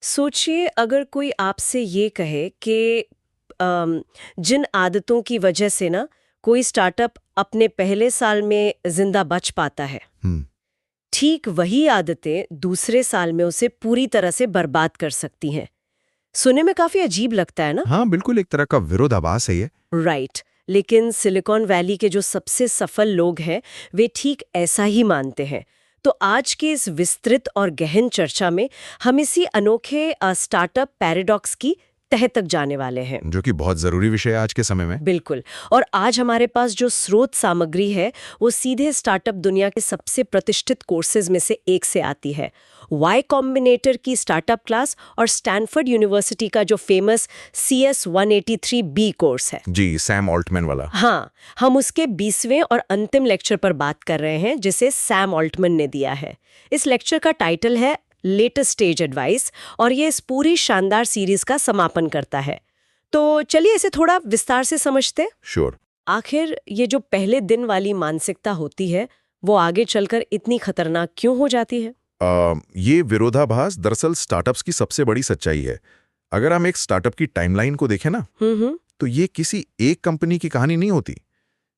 सोचिए अगर कोई आपसे ये कहे कि जिन आदतों की वजह से ना कोई स्टार्टअप अपने पहले साल में जिंदा बच पाता है, हम्म। ठीक वही आदतें दूसरे साल में उसे पूरी तरह से बर्बाद कर सकती हैं। सुनने में काफी अजीब लगता है ना? हाँ, बिल्कुल एक तरह का विरोधाभास है ये। राइट। लेकिन सिलिकॉन वैली के जो सबसे सफल लोग हैं वे ठीक ऐसा ही मानते हैं। तो आज की इस विस्तृत और गहन चर्चा में हम इसी अनोखे स्टार्टअप पैराडॉक्स की तह तक जाने वाले हैं। जो कि बहुत जरूरी विषय है आज के समय में। बिल्कुल। और आज हमारे पास जो स्रोत सामग्री है वो सीधे स्टार्टअप दुनिया के सबसे प्रतिष्ठित कोर्सेज में से एक से आती है। वाई कॉम्बिनेटर की स्टार्टअप क्लास और स्टैनफोर्ड यूनिवर्सिटी का जो फेमस CS183B कोर्स है। जी, सैम ऑल्टमैन वाला। हाँ, हम उसके 20वें और अंतिम लेक्चर पर बात कर रहे हैं जिसे सैम ऑल्टमैन ने दिया है। इस लेक्चर का टाइटल है लेटेस्ट स्टेज एडवाइस और ये इस पूरी शानदार सीरीज का समापन करता है। तो चलिए इसे थोड़ा विस्तार से समझते हैं। श्योर। आखिर ये जो पहले दिन वाली मानसिकता होती है वो आगे चलकर इतनी खतरनाक क्यों हो जाती है? ये विरोधाभास दरअसल स्टार्टअप्स की सबसे बड़ी सच्चाई है। अगर हम एक स्टार्टअप की टाइमलाइन को देखें ना, तो ये किसी एक कंपनी की कहानी नहीं होती।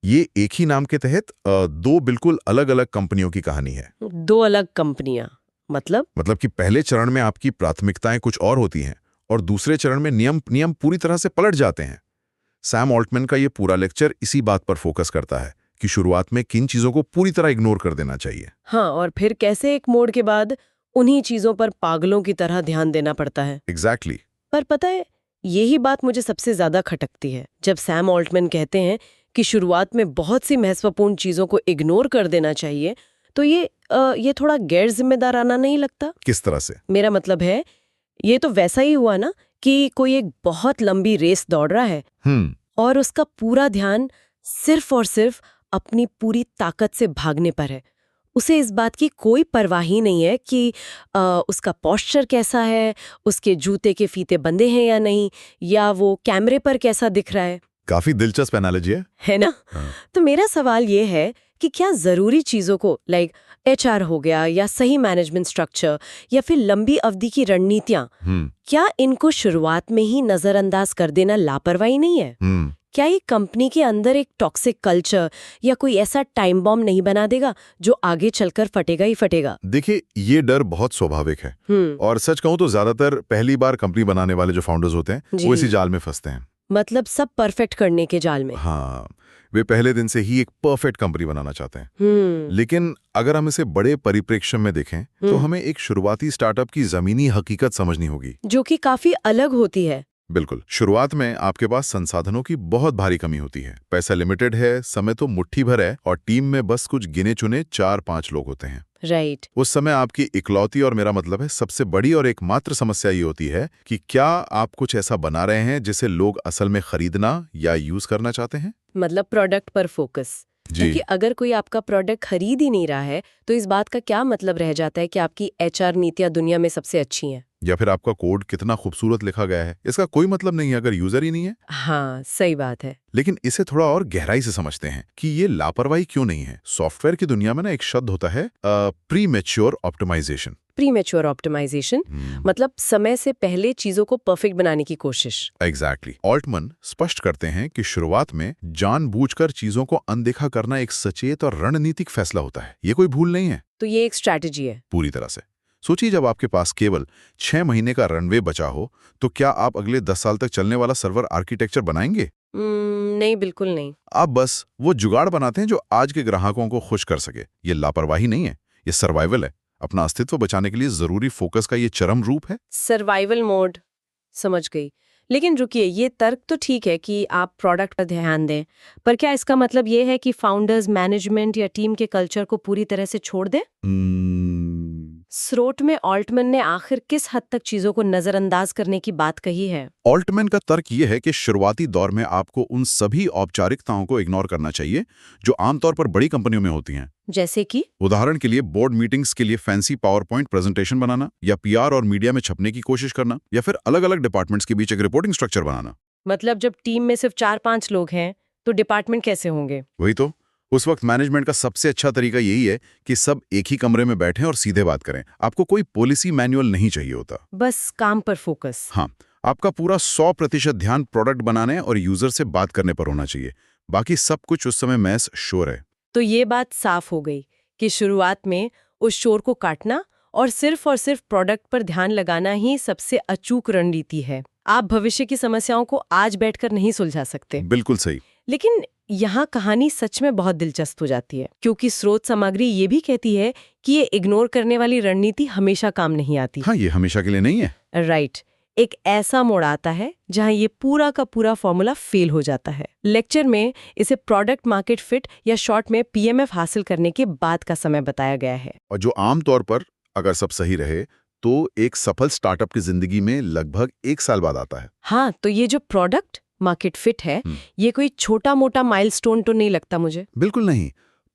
ये एक ही नाम के तहत दो बिल्कुल अलग अलग कंपनियों की कहानी है। दो अलग कंपनियां? मतलब कि पहले चरण में आपकी प्राथमिकताएं कुछ और होती हैं और दूसरे चरण में नियम नियम पूरी तरह से पलट जाते हैं। सैम ऑल्टमैन का ये पूरा लेक्चर इसी बात पर फोकस करता है कि शुरुआत में किन चीजों को पूरी तरह इग्नोर कर देना चाहिए। हाँ, और फिर कैसे एक मोड़ के बाद उन्हीं चीजों पर पागलों की तरह ध्यान देना पड़ता है। एग्जैक्टली। पर पता है, यही बात मुझे सबसे ज्यादा खटकती है जब सैम ऑल्टमैन कहते हैं कि शुरुआत में बहुत सी महत्वपूर्ण चीजों को इग्नोर कर देना चाहिए। तो ये थोड़ा गैर जिम्मेदाराना नहीं लगता? किस तरह से? मेरा मतलब है, ये तो वैसा ही हुआ ना कि कोई एक बहुत लंबी रेस दौड़ रहा है और उसका पूरा ध्यान सिर्फ और सिर्फ अपनी पूरी ताकत से भागने पर है। उसे इस बात की कोई परवाह ही नहीं है कि उसका पोस्चर कैसा है, उसके जूते के फीते बंधे हैं या नहीं, या वो कैमरे पर कैसा दिख रहा है। काफी दिलचस्प एनालॉजी है ना? हाँ। तो मेरा सवाल ये है कि क्या जरूरी चीजों को, लाइक HR हो गया या सही मैनेजमेंट स्ट्रक्चर या फिर लंबी अवधि की रणनीतियां, क्या इनको शुरुआत में ही नजरअंदाज कर देना लापरवाही नहीं है? क्या ये कंपनी के अंदर एक टॉक्सिक कल्चर या कोई ऐसा टाइम बॉम्ब नहीं बना देगा जो आगे चलकर फटेगा ही फटेगा? देखिए, ये डर बहुत स्वाभाविक है और सच कहूं तो ज्यादातर पहली बार कंपनी बनाने वाले जो फाउंडर्स होते हैं वो इसी जाल में फंसते हैं। मतलब सब परफेक्ट करने के जाल में। हाँ, वे पहले दिन से ही एक परफेक्ट कंपनी बनाना चाहते हैं। लेकिन अगर हम इसे बड़े परिप्रेक्ष्य में देखें तो हमें एक शुरुआती स्टार्टअप की जमीनी हकीकत समझनी होगी, जो कि काफी अलग होती है। बिल्कुल। शुरुआत में आपके पास संसाधनों की बहुत भारी कमी होती है। पैसा लिमिटेड है, समय तो मुट्ठी भर है और टीम में बस कुछ गिने चुने 4-5 लोग होते हैं। राइट। उस समय आपकी इकलौती और मेरा मतलब है सबसे बड़ी और एकमात्र समस्या ये होती है कि क्या आप कुछ ऐसा बना रहे हैं जिसे लोग असल में खरीदना या यूज करना चाहते हैं। मतलब प्रोडक्ट पर फोकस। क्योंकि अगर कोई आपका प्रोडक्ट खरीद ही नहीं रहा है तो इस बात का क्या मतलब रह जाता है कि आपकी HR नीतियां दुनिया में सबसे अच्छी हैं, या फिर आपका कोड कितना खूबसूरत लिखा गया है। इसका कोई मतलब नहीं है अगर यूजर ही नहीं है। हाँ, सही बात है। लेकिन इसे थोड़ा और गहराई से समझते हैं कि ये लापरवाही क्यों नहीं है। सॉफ्टवेयर की दुनिया में ना एक शब्द होता है प्रीमेच्योर ऑप्टिमाइजेशन। प्रीमेच्योर ऑप्टिमाइजेशन मतलब समय से पहले चीजों को परफेक्ट बनाने की कोशिश। एग्जैक्टली। ऑल्टमैन स्पष्ट करते हैं कि शुरुआत में जानबूझकर चीजों को अनदेखा करना एक सचेत और रणनीतिक फैसला होता है। ये कोई भूल नहीं है। तो ये एक स्ट्रैटेजी है पूरी तरह से। सोचिए, जब आपके पास केवल 6 महीने का रनवे बचा हो तो क्या आप अगले 10 साल तक चलने वाला सर्वर आर्किटेक्चर बनाएंगे? नहीं, बिल्कुल नहीं। आप बस वो जुगाड़ बनाते हैं जो आज के ग्राहकों को खुश कर सके। ये लापरवाही नहीं है, ये सर्वाइवल है। अपना अस्तित्व बचाने के लिए जरूरी फोकस का ये चरम रूप है। सर्वाइवल मोड, समझ गई। लेकिन रुकिए, ये तर्क तो ठीक है कि आप प्रोडक्ट पर ध्यान दें, पर क्या इसका मतलब ये है कि फाउंडर्स, मैनेजमेंट या टीम के कल्चर को पूरी तरह से छोड़ दें? स्रोत में ऑल्टमैन ने आखिर किस हद तक चीजों को नजरअंदाज करने की बात कही है? ऑल्टमैन का तर्क यह है कि शुरुआती दौर में आपको उन सभी औपचारिकताओं को इग्नोर करना चाहिए जो आमतौर पर बड़ी कंपनियों में होती हैं। जैसे कि उदाहरण के लिए बोर्ड मीटिंग्स के लिए फैंसी पावरपॉइंट प्रेजेंटेशन बनाना, या PR और मीडिया में छपने की कोशिश करना, या फिर अलग अलग डिपार्टमेंट्स के बीच एक रिपोर्टिंग स्ट्रक्चर बनाना। मतलब जब टीम में सिर्फ 4-5 लोग हैं तो डिपार्टमेंट कैसे होंगे? वही तो। उस वक्त मैनेजमेंट का सबसे अच्छा तरीका यही है कि सब एक ही कमरे में बैठें और सीधे बात करें। आपको कोई पॉलिसी मैनुअल नहीं चाहिए होता। बस काम पर फोकस। हाँ, आपका पूरा 100% ध्यान प्रोडक्ट बनाने और यूजर से बात करने पर होना चाहिए। बाकी सब कुछ उस समय महज शोर है। तो ये बात साफ हो गई कि शुरुआत में उस शोर को काटना और सिर्फ प्रोडक्ट पर ध्यान लगाना ही सबसे अचूक रणनीति है। आप भविष्य की समस्याओं को आज बैठकर नहीं सुलझा सकते। बिल्कुल सही। लेकिन यहाँ कहानी सच में बहुत दिलचस्प हो जाती है, क्योंकि स्रोत सामग्री ये भी कहती है कि ये इग्नोर करने वाली रणनीति हमेशा काम नहीं आती। हाँ, ये हमेशा के लिए नहीं है। राइट। एक ऐसा मोड़ आता है जहां ये पूरा का पूरा फॉर्मूला फेल हो जाता है। लेक्चर में इसे प्रोडक्ट मार्केट फिट या शॉर्ट में पीएमएफ हासिल करने के बाद का समय बताया गया है। और जो आमतौर पर अगर सब सही रहे तो एक सफल स्टार्टअप की जिंदगी में लगभग 1 साल बाद आता है। हाँ, तो ये जो प्रोडक्ट मार्केट फिट है, ये कोई छोटा मोटा माइलस्टोन तो नहीं लगता मुझे। बिल्कुल नहीं।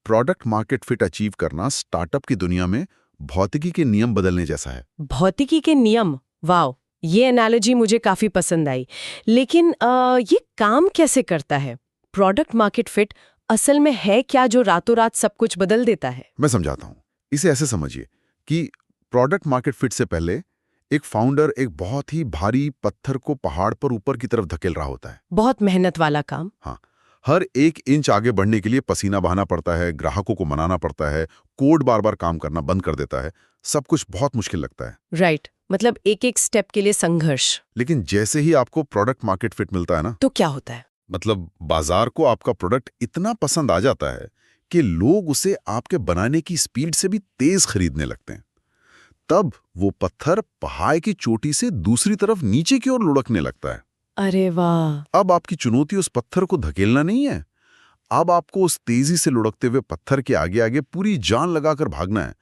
प्रोडक्ट मार्केट फिट अचीव करना स्टार्टअप की दुनिया में भौतिकी के नियम बदलने जैसा है। भौतिकी के नियम, वाओ, ये एनालॉजी मुझे काफी पसंद आई। लेकिन ये काम कैसे करता है? प्रोडक्ट मार्केट फिट असल में है क्या जो रातों रात सब कुछ बदल देता है? मैं समझाता हूँ। इसे ऐसे समझिए कि प्रोडक्ट मार्केट फिट से पहले एक फाउंडर एक बहुत ही भारी पत्थर को पहाड़ पर ऊपर की तरफ धकेल रहा होता है। बहुत मेहनत वाला काम। हाँ, हर 1 इंच आगे बढ़ने के लिए पसीना बहाना पड़ता है, ग्राहकों को मनाना पड़ता है, कोड बार बार काम करना बंद कर देता है। सब कुछ बहुत मुश्किल लगता है। राइट, मतलब एक एक स्टेप के लिए संघर्ष। लेकिन जैसे ही आपको प्रोडक्ट मार्केट फिट मिलता है ना, तो क्या होता है? मतलब बाजार को आपका प्रोडक्ट इतना पसंद आ जाता है कि लोग उसे आपके बनाने की स्पीड से भी तेज खरीदने लगते हैं। तब वो पत्थर पहाड़ की चोटी से दूसरी तरफ नीचे की ओर लुढ़कने लगता है। अरे वाह! अब आपकी चुनौती उस पत्थर को धकेलना नहीं है, अब आपको उस तेजी से लुढ़कते हुए पत्थर के आगे आगे पूरी जान लगाकर भागना है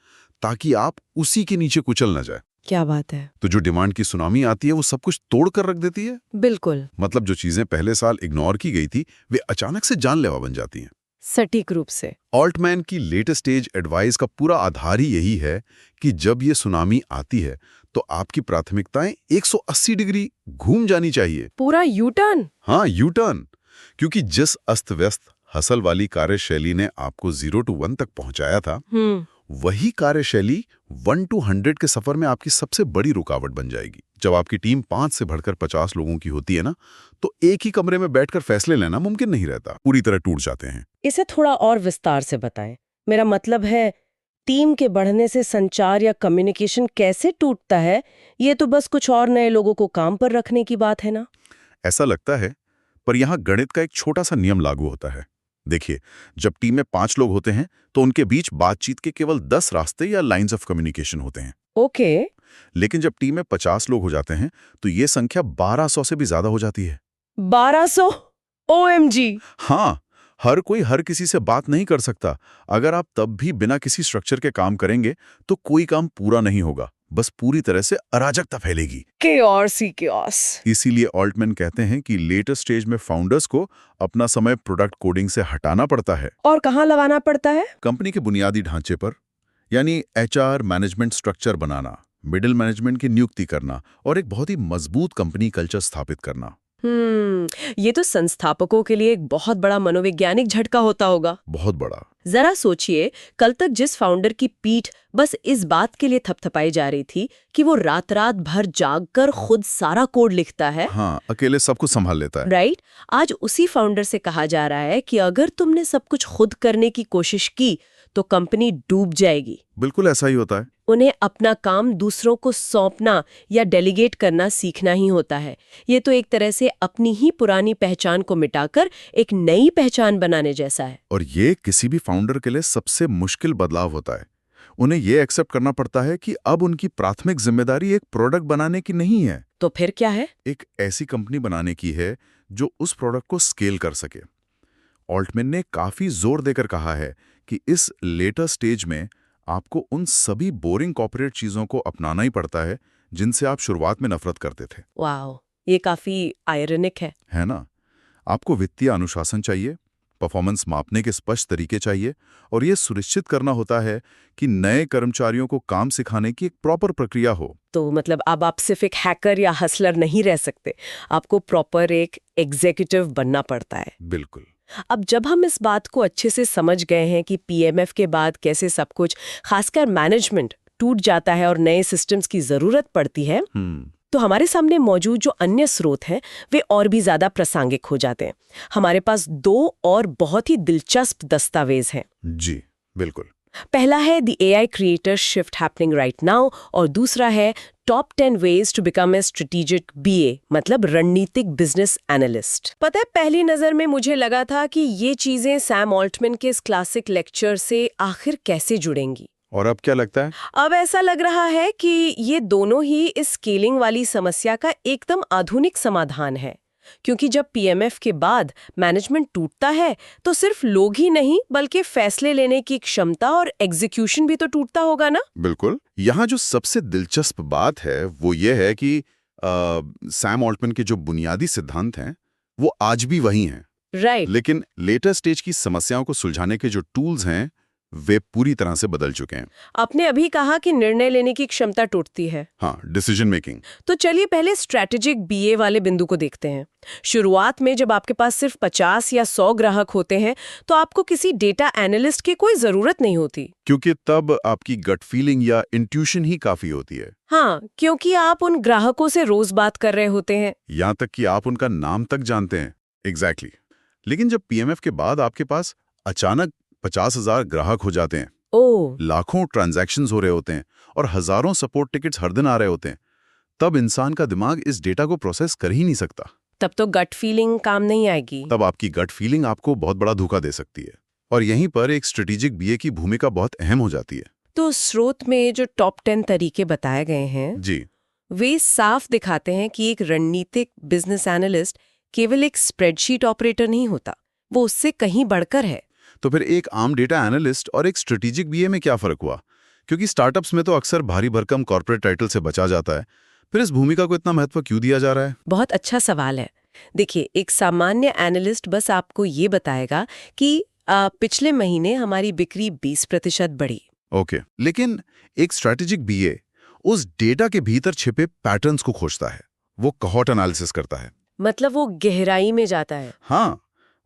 ताकि आप उसी के नीचे कुचल न जाए। क्या बात है! तो जो डिमांड की सुनामी आती है वो सब कुछ तोड़ कर रख देती है। बिल्कुल। मतलब जो चीजें पहले साल इग्नोर की गई थी वे अचानक से जानलेवा बन जाती हैं। सटीक रूप से। ऑल्टमैन की लेटेस्ट स्टेज एडवाइस का पूरा आधार ही यही है कि जब ये सुनामी आती है तो आपकी प्राथमिकताएं 180 डिग्री घूम जानी चाहिए। पूरा यू टर्न? हाँ, यू टर्न। क्योंकि जिस अस्त व्यस्त हसल वाली कार्यशैली ने आपको 0 to 1 तक पहुंचाया था, वही कार्यशैली 1 to 100 के सफर में आपकी सबसे बड़ी रुकावट बन जाएगी। जब आपकी टीम 5 से बढ़कर 50 लोगों की होती है ना, तो एक ही कमरे में बैठकर फैसले लेना मुमकिन नहीं रहता, पूरी तरह टूट जाते हैं। इसे थोड़ा और विस्तार से बताएं। मेरा मतलब है, टीम के बढ़ने से संचार या कम्युनिकेशन कैसे टूटता है? ये तो बस कुछ और नए लोगों को काम पर रखने की बात है ना? ऐसा लगता है, पर यहाँ गणित का एक छोटा सा नियम लागू होता है। देखिए, जब टीम में 5 लोग होते हैं तो उनके बीच बातचीत के केवल 10 रास्ते या लाइंस ऑफ कम्युनिकेशन होते हैं। ओके। लेकिन जब टीम में 50 लोग हो जाते हैं तो ये संख्या 1200 से भी ज्यादा हो जाती है। 1200? OMG! हाँ, हर कोई हर किसी से बात नहीं कर सकता। अगर आप तब भी बिना किसी स्ट्रक्चर के काम करेंगे तो कोई काम पूरा नहीं होगा, बस पूरी तरह से अराजकता फैलेगी। केओस ही केओस। इसीलिए ऑल्टमैन कहते हैं कि लेटर स्टेज में फाउंडर्स को अपना समय प्रोडक्ट कोडिंग से हटाना पड़ता है। और कहाँ लगाना पड़ता है? कंपनी के बुनियादी ढांचे पर, यानी HR मैनेजमेंट स्ट्रक्चर बनाना, मिडिल मैनेजमेंट की नियुक्ति करना और एक बहुत ही मजबूत कंपनी कल्चर स्थापित करना। ये तो संस्थापकों के लिए एक बहुत बड़ा मनोवैज्ञानिक झटका होता होगा। बहुत बड़ा। जरा सोचिए, कल तक जिस फाउंडर की पीठ बस इस बात के लिए थपथपाई जा रही थी कि वो रात रात भर जागकर खुद सारा कोड लिखता है, हाँ, अकेले सब कुछ संभाल लेता है, राइट? आज उसी फाउंडर से कहा जा रहा है कि अगर तुमने सब कुछ खुद करने की कोशिश की तो कंपनी डूब जाएगी। बिल्कुल ऐसा ही होता है। उन्हें अपना काम दूसरों को सौंपना या डेलीगेट करना सीखना ही होता है। ये तो एक तरह से अपनी ही पुरानी पहचान को मिटाकर एक नई पहचान बनाने जैसा है। और ये किसी भी फाउंडर के लिए सबसे मुश्किल बदलाव होता है। उन्हें ये एक्सेप्ट करना पड़ता है कि अब उनकी प्राथमिक जिम्मेदारी एक प्रोडक्ट बनाने की नहीं है। तो फिर क्या है? एक ऐसी कंपनी बनाने की है जो उस प्रोडक्ट को स्केल कर सके। ऑल्टमैन ने काफी जोर देकर कहा है कि इस लेटर स्टेज में आपको उन सभी बोरिंग कॉर्पोरेट चीजों को अपनाना ही पड़ता है जिनसे आप शुरुआत में नफरत करते थे। वाह, ये काफी आयरनिक है ना? आपको वित्तीय अनुशासन चाहिए, परफॉर्मेंस मापने के स्पष्ट तरीके चाहिए और ये सुनिश्चित करना होता है कि नए कर्मचारियों को काम सिखाने की एक प्रॉपर प्रक्रिया हो। तो मतलब अब आप सिर्फ एक हैकर या हसलर नहीं रह सकते, आपको प्रॉपर एक एग्जीक्यूटिव बनना पड़ता है। बिल्कुल। अब जब हम इस बात को अच्छे से समझ गए हैं कि पीएमएफ के बाद कैसे सब कुछ, खासकर मैनेजमेंट, टूट जाता है और नए सिस्टम्स की जरूरत पड़ती है, तो हमारे सामने मौजूद जो अन्य स्रोत हैं वे और भी ज्यादा प्रासंगिक हो जाते हैं। हमारे पास 2 और बहुत ही दिलचस्प दस्तावेज हैं। जी बिल्कुल। पहला है the AI creator shift happening right now और दूसरा है top 10 ways to become a strategic BA, मतलब रणनीतिक बिजनेस एनालिस्ट। पता है, पहली नजर में मुझे लगा था कि ये चीजें सैम ऑल्टमैन के इस क्लासिक लेक्चर से आखिर कैसे जुड़ेंगी, और अब क्या लगता है? अब ऐसा लग रहा है कि ये दोनों ही इस स्केलिंग वाली समस्या का एकदम आधुनिक समाधान है। क्योंकि जब पीएमएफ के बाद मैनेजमेंट टूटता है तो सिर्फ लोग ही नहीं बल्कि फैसले लेने की क्षमता और एग्जीक्यूशन भी तो टूटता होगा ना। बिल्कुल। यहाँ जो सबसे दिलचस्प बात है वो ये है कि सैम ऑल्टमैन के जो बुनियादी सिद्धांत हैं वो आज भी वही हैं। राइट। लेकिन लेटर स्टेज की समस्याओं को सुलझाने के जो टूल्स हैं वे पूरी तरह से बदल चुके हैं। आपने अभी कहा कि निर्णय लेने की क्षमता टूटती है। हाँ, डिसीजन मेकिंग। तो चलिए पहले स्ट्रैटेजिक बीए वाले बिंदु को देखते हैं। शुरुआत में जब आपके पास सिर्फ 50 या 100 ग्राहक होते हैं तो आपको किसी डेटा एनालिस्ट की कोई जरूरत नहीं होती, क्योंकि तब आपकी गट फीलिंग या इंट्यूशन ही काफी होती है। हाँ, क्योंकि आप उन ग्राहकों से रोज बात कर रहे होते हैं। यहाँ तक कि आप उनका नाम तक जानते हैं। एग्जैक्टली। लेकिन जब पीएमएफ के बाद आपके पास अचानक 50,000 ग्राहक हो जाते हैं, लाखों ट्रांजैक्शंस हो रहे होते हैं और हजारों सपोर्ट टिकट्स हर दिन आ रहे होते हैं, तब इंसान का दिमाग इस डेटा को प्रोसेस कर ही नहीं सकता। तब तो गट फीलिंग काम नहीं आएगी। तब आपकी गट फीलिंग आपको बहुत बड़ा धोखा दे सकती है और यहीं पर एक स्ट्रेटेजिक बीए की भूमिका बहुत अहम हो जाती है। तो स्रोत में जो टॉप 10 तरीके बताए गए हैं जी, वे साफ दिखाते हैं कि एक रणनीतिक बिजनेस एनालिस्ट केवल एक स्प्रेडशीट ऑपरेटर नहीं होता, वो उससे कहीं बढ़कर है। तो फिर एक आम डेटा एनालिस्ट और एक स्ट्रेटेजिक बीए में क्या फर्क हुआ? क्योंकि स्टार्टअप्स में तो अक्सर भारी भरकम कॉर्पोरेट टाइटल से बचा जाता है, फिर इस भूमिका को इतना महत्व क्यों दिया जा रहा है? बहुत अच्छा सवाल है। देखिए, एक सामान्य एनालिस्ट बस आपको ये बताएगा कि पिछले महीने हमारी बिक्री 20% बढ़ी। ओके, लेकिन एक स्ट्रेटेजिक बीए उस डेटा के भीतर छिपे पैटर्न्स को खोजता है, वो कॉहॉर्ट एनालिसिस करता है। मतलब वो गहराई में जाता है। हाँ,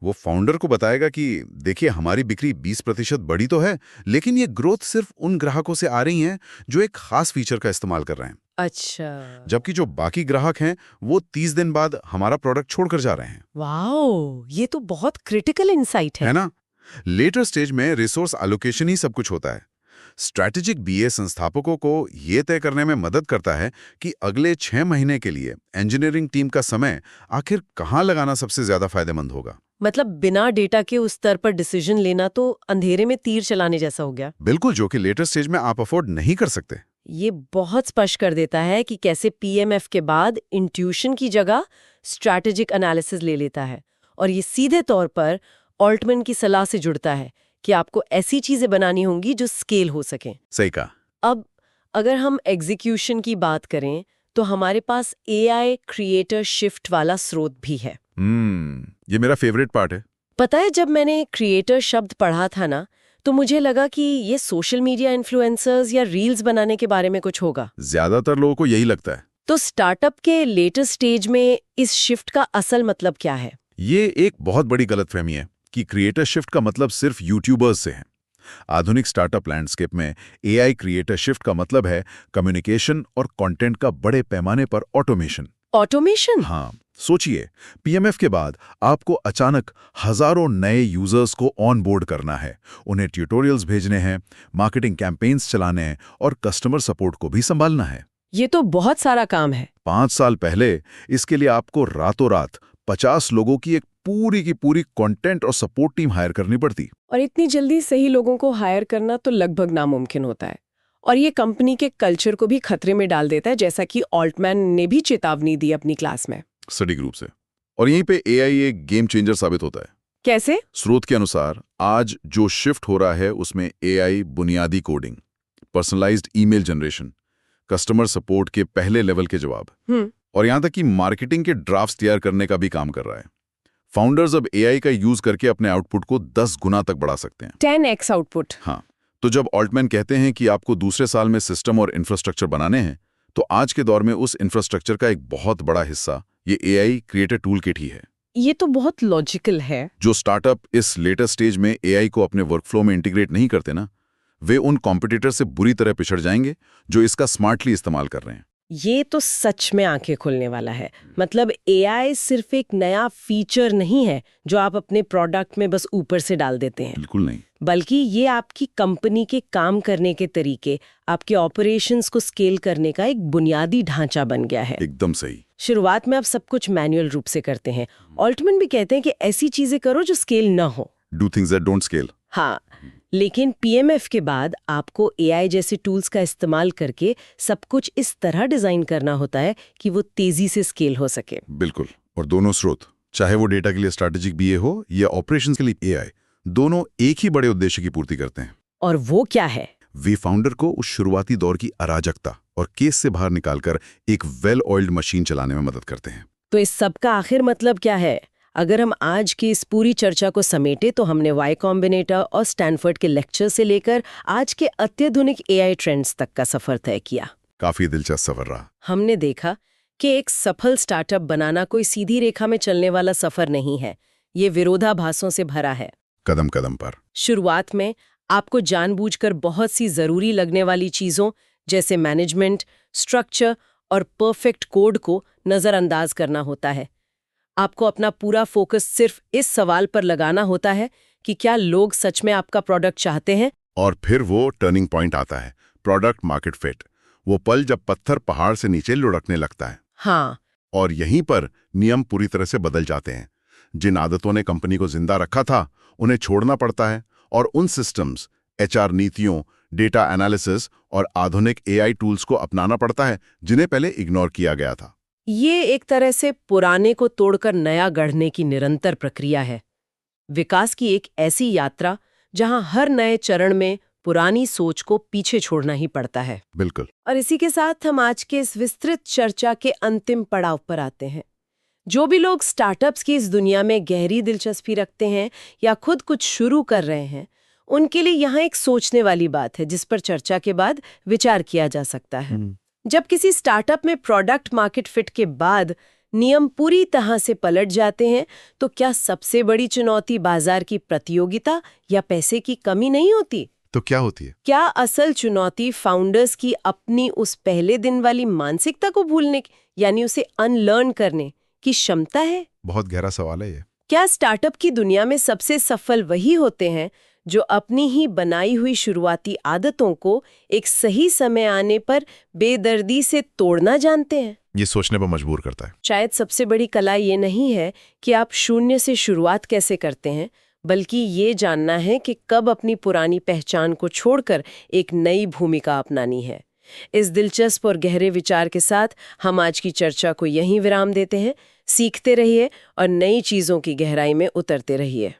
वो फाउंडर को बताएगा कि देखिए हमारी बिक्री 20% बढ़ी तो है, लेकिन ये ग्रोथ सिर्फ उन ग्राहकों से आ रही है जो एक खास फीचर का इस्तेमाल कर रहे हैं। अच्छा। जबकि जो बाकी ग्राहक हैं वो 30 दिन बाद हमारा प्रोडक्ट छोड़कर जा रहे हैं। वाओ, ये तो बहुत क्रिटिकल इंसाइट है ना? लेटर स्टेज में रिसोर्स एलोकेशन ही सब कुछ होता है। स्ट्रैटेजिक बीए संस्थापकों को ये तय करने में मदद करता है कि अगले 6 महीने के लिए इंजीनियरिंग टीम का समय आखिर कहाँ लगाना सबसे ज्यादा फायदेमंद होगा। मतलब बिना डेटा के उस स्तर पर डिसीजन लेना तो अंधेरे में तीर चलाने जैसा हो गया। बिल्कुल, जो कि लेटर स्टेज में आप अफोर्ड नहीं कर सकते। ये बहुत स्पष्ट कर देता है कि कैसे पीएमएफ के बाद इंट्यूशन की जगह स्ट्रैटेजिक एनालिसिस ले लेता है, और ये सीधे तौर पर ऑल्टमैन की सलाह से जुड़ता है कि आपको ऐसी चीजें बनानी होंगी जो स्केल हो सकें। सही कहा। अब अगर हम एग्जीक्यूशन की बात करें तो हमारे पास एआई क्रिएटर शिफ्ट वाला स्रोत भी है। ये मेरा फेवरेट पार्ट है। पता है, जब मैंने क्रिएटर शब्द पढ़ा था ना, तो मुझे लगा कि ये सोशल मीडिया इन्फ्लुएंसर्स या रील्स बनाने के बारे में कुछ होगा। ज्यादातर लोगों को यही लगता है। तो स्टार्टअप के लेटर स्टेज में इस शिफ्ट का असल मतलब क्या है? ये एक बहुत बड़ी गलतफहमी है कि क्रिएटर शिफ्ट का मतलब सिर्फ यूट्यूबर्स से है। आधुनिक स्टार्टअप लैंडस्केप में एआई क्रिएटर शिफ्ट का मतलब है कम्युनिकेशन और कंटेंट का बड़े पैमाने पर ऑटोमेशन। ऑटोमेशन? हाँ, सोचिए, पीएमएफ के बाद आपको अचानक हजारों नए यूजर्स को ऑन बोर्ड करना है, उन्हें ट्यूटोरियल्स भेजने हैं, मार्केटिंग कैंपेन्स चलाने हैं और कस्टमर सपोर्ट को भी संभालना है। ये तो बहुत सारा काम है। 5 साल पहले इसके लिए आपको रातों रात 50 लोगों की पूरी कंटेंट और सपोर्ट टीम हायर करनी पड़ती। और इतनी जल्दी सही लोगों को हायर करना तो लगभग नामुमकिन होता है, और ये कंपनी के कल्चर को भी खतरे में डाल देता है, जैसा कि ऑल्टमैन ने भी चेतावनी दी अपनी क्लास में। सटीक रूप से। और यहीं पे एआई एक गेम चेंजर साबित होता है। कैसे? स्रोत के अनुसार आज जो शिफ्ट हो रहा है उसमें एआई बुनियादी coding, personalised email generation, customer support के पहले लेवल के जवाब और यहां तक कि मार्केटिंग के ड्राफ्ट्स तैयार करने का भी काम कर रहा है। फाउंडर्स अब एआई का यूज करके अपने आउटपुट को 10 गुना तक बढ़ा सकते हैं। 10x output. हाँ, तो जब ऑल्टमैन कहते हैं कि आपको दूसरे साल में सिस्टम और इंफ्रास्ट्रक्चर बनाने हैं, तो आज के दौर में उस इंफ्रास्ट्रक्चर का एक बहुत बड़ा हिस्सा ये एआई क्रिएटर टूल किट ही है। ये तो बहुत लॉजिकल है। जो स्टार्टअप इस लेटेस्ट स्टेज में एआई को अपने वर्कफ्लो में इंटीग्रेट नहीं करते ना, वे उन कॉम्पिटिटर से बुरी तरह पिछड़ जाएंगे जो इसका स्मार्टली इस्तेमाल कर रहे हैं। ये तो सच में आंखें खोलने वाला है। मतलब एआई सिर्फ एक नया फीचर नहीं है जो आप अपने प्रोडक्ट में बस ऊपर से डाल देते हैं। बिल्कुल नहीं, बल्कि ये आपकी कंपनी के काम करने के तरीके, आपके ऑपरेशंस को स्केल करने का एक बुनियादी ढांचा बन गया है। एकदम सही। शुरुआत में आप सब कुछ मैनुअल रूप से करते हैं। ऑल्टमैन भी कहते हैं कि ऐसी चीजें करो जो स्केल न हो। Do things that don't scale. हाँ, लेकिन पीएमएफ के बाद आपको एआई जैसे टूल्स का इस्तेमाल करके सब कुछ इस तरह डिजाइन करना होता है कि वो तेजी से स्केल हो सके। बिल्कुल। और दोनों स्रोत, चाहे वो डेटा के लिए स्ट्रैटेजिक बीए हो या ऑपरेशंस के लिए एआई, दोनों एक ही बड़े उद्देश्य की पूर्ति करते हैं। और वो क्या है? वे फाउंडर को उस शुरुआती दौर की अराजकता और केस से बाहर निकालकर एक वेल ऑयल्ड मशीन चलाने में मदद करते हैं। तो इस सब का आखिर मतलब क्या है? अगर हम आज की इस पूरी चर्चा को समेटे तो हमने वाई कॉम्बिनेटर और स्टैनफोर्ड के लेक्चर से लेकर आज के अत्याधुनिक एआई ट्रेंड्स तक का सफर तय किया। काफी दिलचस्प सफर रहा। हमने देखा कि एक सफल स्टार्टअप बनाना कोई सीधी रेखा में चलने वाला सफर नहीं है। ये विरोधाभासों से भरा है। कदम कदम पर। शुरुआत में आपको जानबूझकर बहुत सी जरूरी लगने वाली चीजों जैसे मैनेजमेंट, स्ट्रक्चर और परफेक्ट कोड को नजरअंदाज करना होता है। आपको अपना पूरा फोकस सिर्फ इस सवाल पर लगाना होता है कि क्या लोग सच में आपका प्रोडक्ट चाहते हैं। और फिर वो टर्निंग पॉइंट आता है, प्रोडक्ट मार्केट फिट। वो पल जब पत्थर पहाड़ से नीचे लुढ़कने लगता है। हाँ, और यहीं पर नियम पूरी तरह से बदल जाते हैं। जिन आदतों ने कंपनी को जिंदा रखा था, उन्हें छोड़ना पड़ता है और उन सिस्टम्स, एचआर नीतियों, डेटा एनालिसिस और आधुनिक एआई टूल्स को अपनाना पड़ता है जिन्हें पहले इग्नोर किया गया था। ये एक तरह से पुराने को तोड़कर नया गढ़ने की निरंतर प्रक्रिया है। विकास की एक ऐसी यात्रा जहां हर नए चरण में पुरानी सोच को पीछे छोड़ना ही पड़ता है। बिल्कुल। और इसी के साथ हम आज के इस विस्तृत चर्चा के अंतिम पड़ाव पर आते हैं। जो भी लोग स्टार्टअप्स की इस दुनिया में गहरी दिलचस्पी रखते हैं या खुद कुछ शुरू कर रहे हैं, उनके लिए यहाँ एक सोचने वाली बात है जिस पर चर्चा के बाद विचार किया जा सकता है। जब किसी स्टार्टअप में प्रोडक्ट मार्केट फिट के बाद नियम पूरी तरह से पलट जाते हैं, तो क्या सबसे बड़ी चुनौती बाजार की प्रतियोगिता या पैसे की कमी नहीं होती? तो क्या होती है? क्या असल चुनौती फाउंडर्स की अपनी उस पहले दिन वाली मानसिकता को भूलने यानी उसे अनलर्न करने की क्षमता है? बहुत गहरा सवाल है ये। क्या स्टार्टअप की दुनिया में सबसे सफल वही होते हैं जो अपनी ही बनाई हुई शुरुआती आदतों को एक सही समय आने पर बेदर्दी से तोड़ना जानते हैं? ये सोचने पर मजबूर करता है। शायद सबसे बड़ी कला ये नहीं है कि आप शून्य से शुरुआत कैसे करते हैं, बल्कि ये जानना है कि कब अपनी पुरानी पहचान को छोड़कर एक नई भूमिका अपनानी है। इस दिलचस्प और गहरे विचार के साथ हम आज की चर्चा को यहीं विराम देते हैं। सीखते रहिए और नई चीजों की गहराई में उतरते रहिए।